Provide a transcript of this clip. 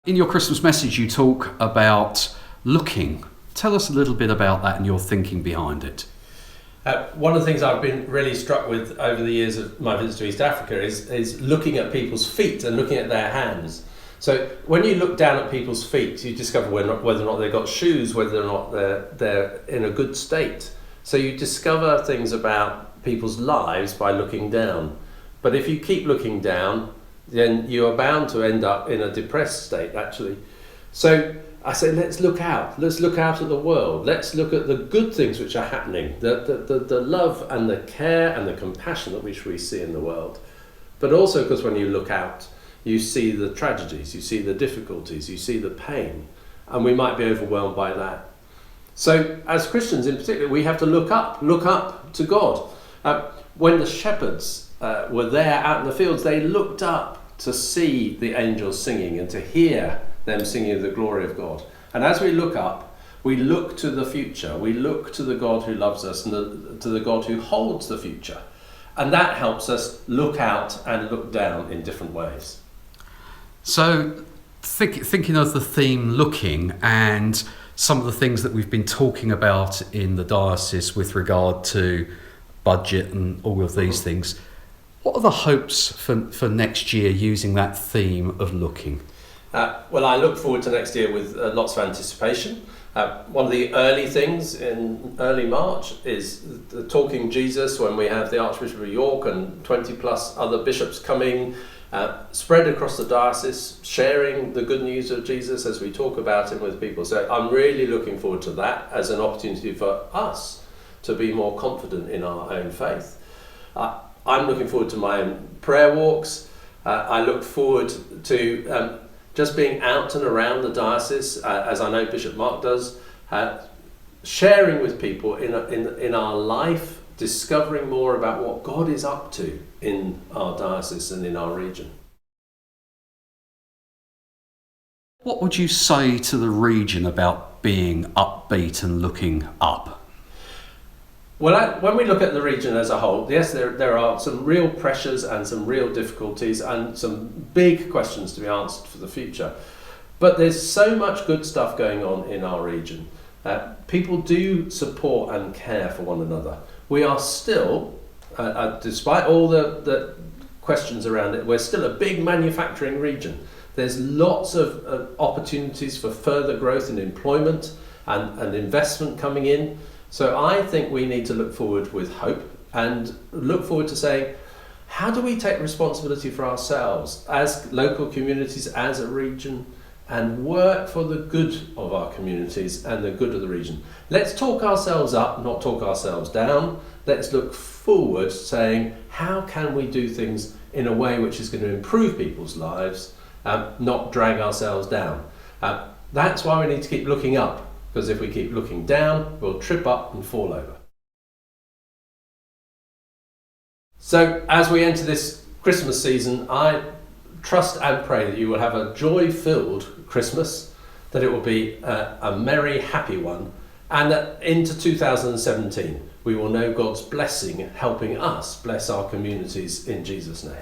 In your Christmas message, you talk about looking. Tell us a little bit about that and your thinking behind it. One of the things I've been really struck with over the years of my visits to East Africa is looking at people's feet and looking at their hands. So when you look down at people's feet, you discover whether or not they've got shoes, whether or not they're in a good state. So you discover things about people's lives by looking down. But if you keep looking down, then you are bound to end up in a depressed state, actually. So I say, let's look out. Let's look out at the world. Let's look at the good things which are happening, the love and the care and the compassion that which we see in the world. But also because when you look out, you see the tragedies, you see the difficulties, you see the pain, and we might be overwhelmed by that. So as Christians in particular, we have to look up to God. When the shepherds were there out in the fields, they looked up to see the angels singing and to hear them singing of the glory of God. And as we look up, we look to the future. We look to the God who loves us and to the God who holds the future. And that helps us look out and look down in different ways. So thinking of the theme looking and some of the things that we've been talking about in the diocese with regard to budget and all of these things, what are the hopes for next year using that theme of looking? Well, I look forward to next year with lots of anticipation. One of the early things in early March is the Talking Jesus, when we have the Archbishop of York and 20 plus other bishops coming, spread across the diocese, sharing the good news of Jesus as we talk about him with people. So I'm really looking forward to that as an opportunity for us to be more confident in our own faith. I'm looking forward to my own prayer walks. I look forward to just being out and around the diocese, as I know Bishop Mark does, sharing with people in our life, discovering more about what God is up to in our diocese and in our region. What would you say to the region about being upbeat and looking up? Well, when we look at the region as a whole, yes, there are some real pressures and some real difficulties and some big questions to be answered for the future. But there's so much good stuff going on in our region. People do support and care for one another. We are still, despite all the questions around it, we're still a big manufacturing region. There's lots of opportunities for further growth in employment and investment coming in. So I think we need to look forward with hope and look forward to saying, how do we take responsibility for ourselves as local communities, as a region, and work for the good of our communities and the good of the region? Let's talk ourselves up, not talk ourselves down. Let's look forward saying, how can we do things in a way which is going to improve people's lives, not drag ourselves down? That's why we need to keep looking up. Because if we keep looking down, we'll trip up and fall over. So as we enter this Christmas season, I trust and pray that you will have a joy-filled Christmas, that it will be a merry, happy one, and that into 2017 we will know God's blessing helping us bless our communities in Jesus' name.